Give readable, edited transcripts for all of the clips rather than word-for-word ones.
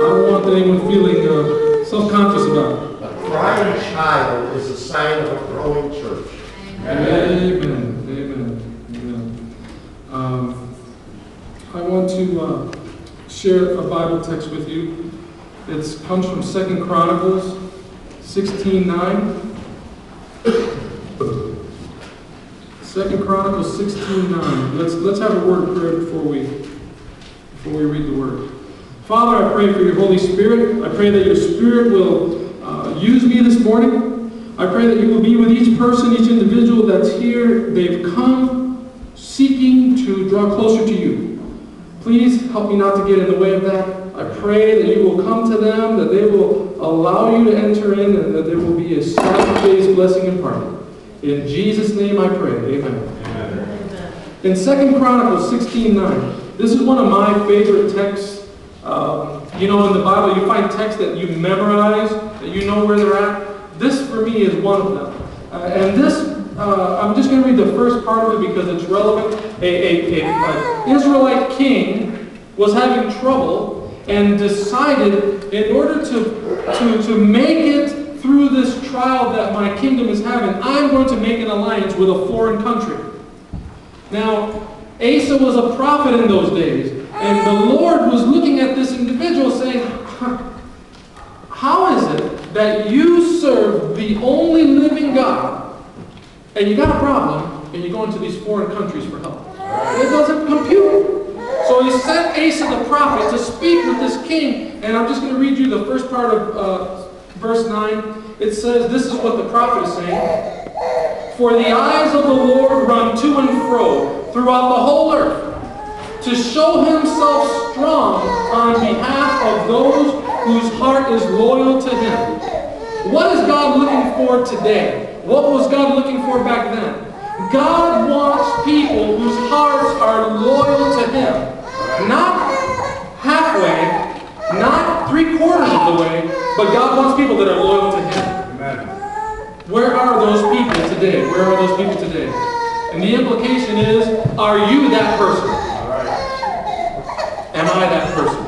don't want anyone feeling self-conscious about it. A crying child is a sign of a growing church. Amen. Amen. Amen. I want to share a Bible text with you. It comes from 2 Chronicles 16:9. 2 Chronicles 16:9. Let's have a word of prayer before we read the word. Father, I pray for your Holy Spirit. I pray that your Spirit will use me this morning. I pray that you will be with each person, each individual that's here. They've come seeking to draw closer to you. Please help me not to get in the way of that. I pray that you will come to them, that they will allow you to enter in, and that there will be a Sabbath-based blessing imparted. In Jesus' name I pray. Amen. Amen. In 2 Chronicles 16:9, this is one of my favorite texts. In the Bible you find texts that you memorize, that you know where they're at. This for me is one of them. I'm just going to read the first part of it because it's relevant. An Israelite king was having trouble and decided, in order to make it through this trial that my kingdom is having, I'm going to make an alliance with a foreign country. Now, Asa was a prophet in those days, and the Lord was looking at this individual saying, how is it that you serve the only living God, and you got a problem, and you go into these foreign countries for help? It doesn't compute. So he sent Asa the prophet to speak with this king, and I'm just going to read you the first part of verse 9. It says, this is what the prophet is saying. For the eyes of the Lord run to and fro throughout the whole earth, to show himself strong on behalf of those whose heart is loyal to him. What is God looking for today? What was God looking for back then? God wants people whose hearts are loyal to him. Not halfway, not 3/4 of the way, but God wants people that are loyal to him. Amen. Where are those people today? Where are those people today? And the implication is, are you that person? Am I that person?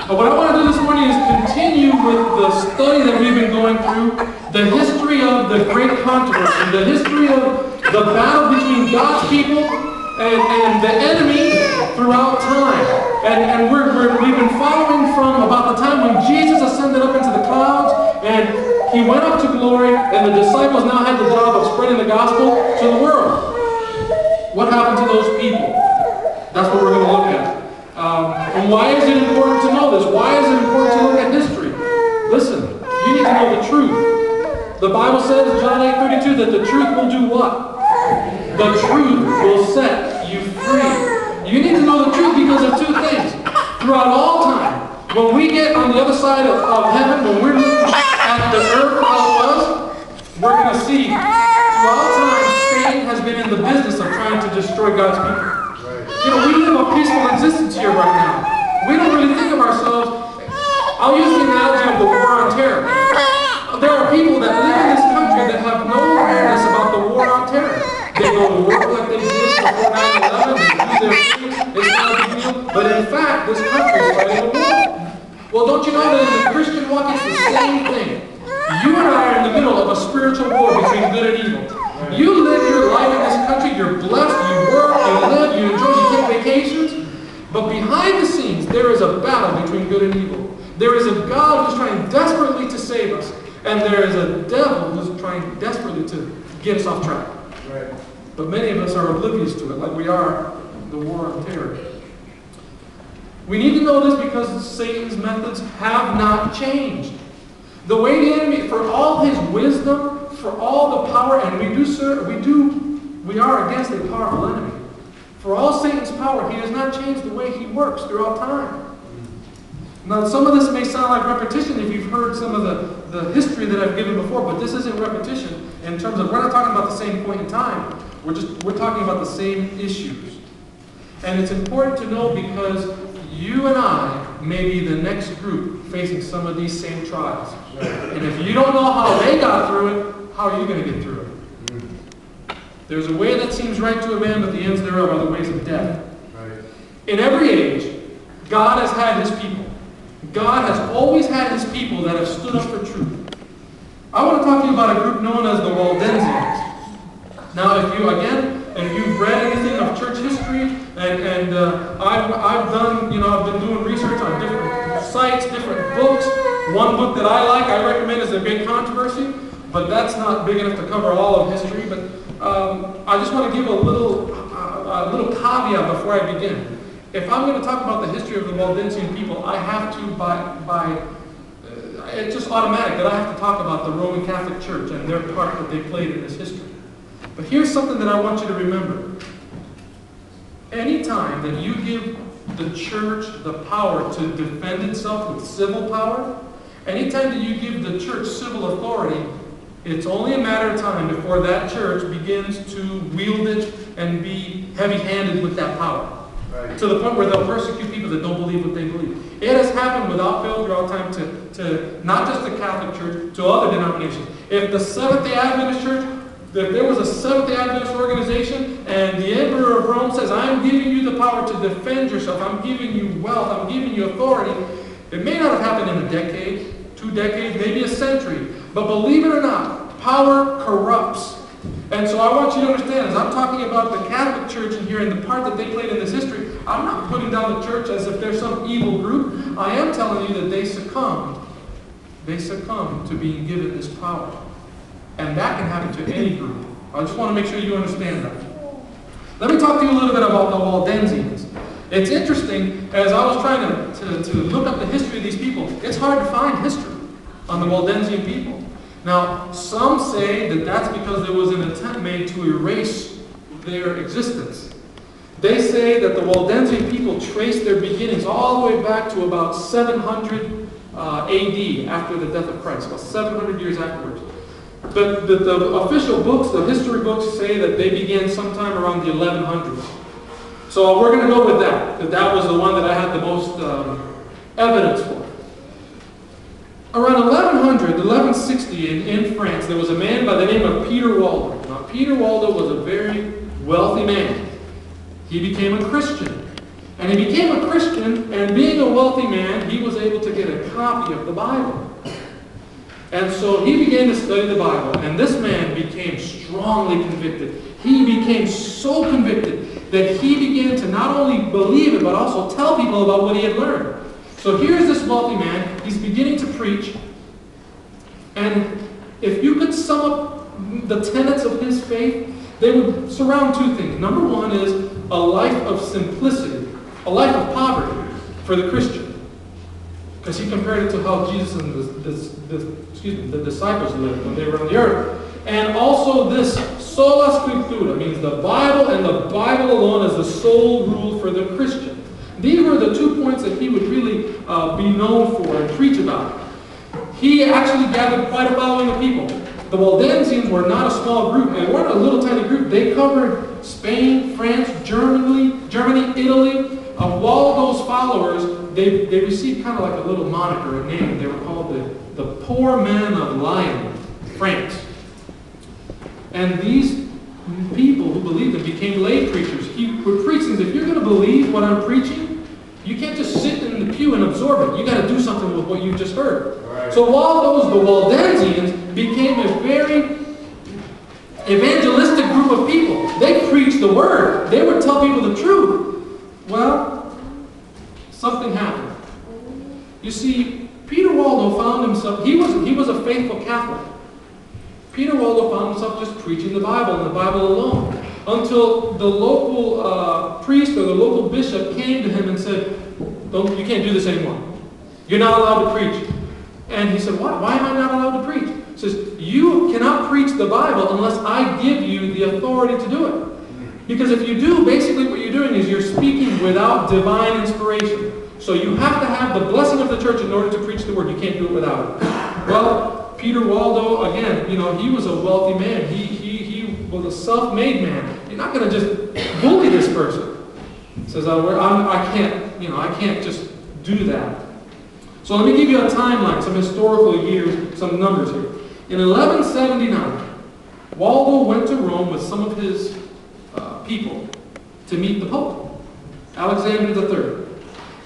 What I want to do this morning is continue with the study that we've been going through, the history of the great controversy, the history of the battle between God's people and the enemy throughout time. And we've been following from about the time when Jesus ascended up into the clouds and he went up to glory, and the disciples now had the job of spreading the gospel to the world. What happened to those people? That's what we're going to look at. And why is it important to know this? Why is it important to look at history? Listen, you need to know the truth. The Bible says in John 8:32 that the truth will do what? The truth will set you free. You need to know the truth because of two things. Throughout all time, when we get on the other side of heaven, when we're looking at the earth how it was, we're going to see throughout time Satan has been in the business of trying to destroy God's people. We live a peaceful existence here right now. We don't really think of ourselves. I'll use the analogy of the war on terror. There are people that live in this country that have no awareness about the war on terror. They go to work like they did before 9/11. They do their thing. It's not a big deal. But in fact, this country is fighting a war. Well, don't you know that in the Christian walk it's the same thing? You and I are in the middle of a spiritual war between good and evil. You live your life in this country, you're blessed, you work, you live, you enjoy, you take vacations. But behind the scenes, there is a battle between good and evil. There is a God who's trying desperately to save us. And there is a devil who's trying desperately to get us off track. Right. But many of us are oblivious to it, like we are the war on terror. We need to know this because Satan's methods have not changed. The way the enemy, for all his wisdom, for all the power, and we are against a powerful enemy. For all Satan's power, he has not changed the way he works throughout time. Now, some of this may sound like repetition if you've heard some of the history that I've given before, but this isn't repetition in terms of, we're not talking about the same point in time. We're talking about the same issues. And it's important to know because you and I may be the next group facing some of these same trials. And if you don't know how they got through it, how are you going to get through it? There's a way that seems right to a man, but the ends thereof are the ways of death. Right. In every age, God has had his people. God has always had His people that have stood up for truth. I want to talk to you about a group known as the Waldensians. Now, if you've read anything of church history, and I've done, I've been doing research on different sites, different books. One book that I recommend is The Great Controversy, but that's not big enough to cover all of history. But I just want to give a little caveat before I begin. If I'm going to talk about the history of the Waldensian people, I have to, it's just automatic that I have to talk about the Roman Catholic Church and their part that they played in this history. But here's something that I want you to remember. Anytime that you give the church the power to defend itself with civil power, anytime that you give the church civil authority, it's only a matter of time before that church begins to wield it and be heavy-handed with that power. Right. To the point where they'll persecute people that don't believe what they believe. It has happened without fail throughout time to not just the Catholic Church, to other denominations. If the Seventh-day Adventist Church, if there was a Seventh-day Adventist organization and the Emperor of Rome says, I'm giving you the power to defend yourself, I'm giving you wealth, I'm giving you authority, it may not have happened in a decade, 2 decades, maybe a century, but believe it or not, power corrupts. And so I want you to understand, as I'm talking about the Catholic Church in here and the part that they played in this history, I'm not putting down the church as if they're some evil group. I am telling you that they succumbed to being given this power. And that can happen to any group. I just want to make sure you understand that. Let me talk to you a little bit about the Waldensians. It's interesting, as I was trying to look up the history of these people, it's hard to find history on the Waldensian people. Now, some say that that's because there was an attempt made to erase their existence. They say that the Waldensian people traced their beginnings all the way back to about 700 AD, after the death of Christ, about 700 years afterwards. But the official books, the history books, say that they began sometime around the 1100s. So we're going to go with that that was the one that I had the most evidence for. Around 1160 in France, there was a man by the name of Peter Waldo. Now, Peter Waldo was a very wealthy man. He became a Christian. And he became a Christian, and being a wealthy man, he was able to get a copy of the Bible. And so he began to study the Bible, and this man became strongly convicted. He became so convicted that he began to not only believe it, but also tell people about what he had learned. So here's this wealthy man, he's beginning to preach, and if you could sum up the tenets of his faith, they would surround 2 things. Number 1 is a life of simplicity, a life of poverty for the Christian. Because he compared it to how Jesus and the disciples lived when they were on the earth. And also this sola scriptura, means the Bible and the Bible alone as the sole rule for the Christian. These were the 2 points that he would really be known for and preach about. He actually gathered quite a following of people. The Waldensians were not a small group. They weren't a little tiny group. They covered Spain, France, Germany, Italy. Of Waldo's followers, they received kind of like a little moniker, a name. They were called the Poor Men of Lyon, France. And these people who believed him became lay preachers. He would preach things. If you're going to believe what I'm preaching, you can't just sit in the pew and absorb it. You got to do something with what you just heard. Right. So Waldo's, the Waldensians, became a very evangelistic group of people. They preached the word. They would tell people the truth. Well, something happened. You see, Peter Waldo found himself, he was a faithful Catholic. Peter Waldo found himself just preaching the Bible and the Bible alone, until the local priest or the local bishop came to him and said, you can't do this anymore. You're not allowed to preach. And he said, why am I not allowed to preach? He says, you cannot preach the Bible unless I give you the authority to do it. Because if you do, basically what you're doing is you're speaking without divine inspiration. So you have to have the blessing of the church in order to preach the word. You can't do it without it. Well, Peter Waldo, again, he was a wealthy man. He was a self-made man. You're not going to just bully this person. He says, I can't just do that. So let me give you a timeline, some historical years, some numbers here. In 1179, Waldo went to Rome with some of his people to meet the Pope, Alexander III.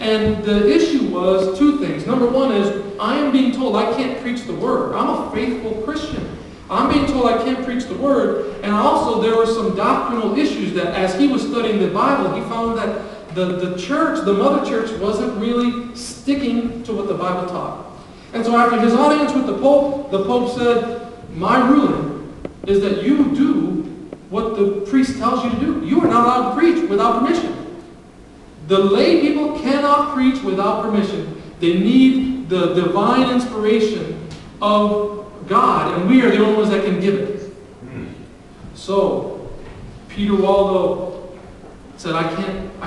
And the issue was two things. Number one is, I am being told I can't preach the Word. I'm a faithful Christian. I'm being told I can't preach the Word. And also there were some doctrinal issues that as he was studying the Bible, he found that the church, the mother church, wasn't really sticking to what the Bible taught. And so after his audience with the Pope said, my ruling is that you do what the priest tells you to do. You are not allowed to preach without permission. The lay people cannot preach without permission. They need the divine inspiration of God, and we are the only ones that can give it. So, Peter Waldo said, I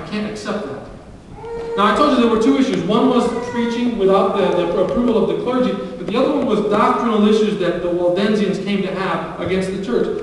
can't accept that. Now, I told you there were two issues. One was preaching without the approval of the clergy, but the other one was doctrinal issues that the Waldensians came to have against the church.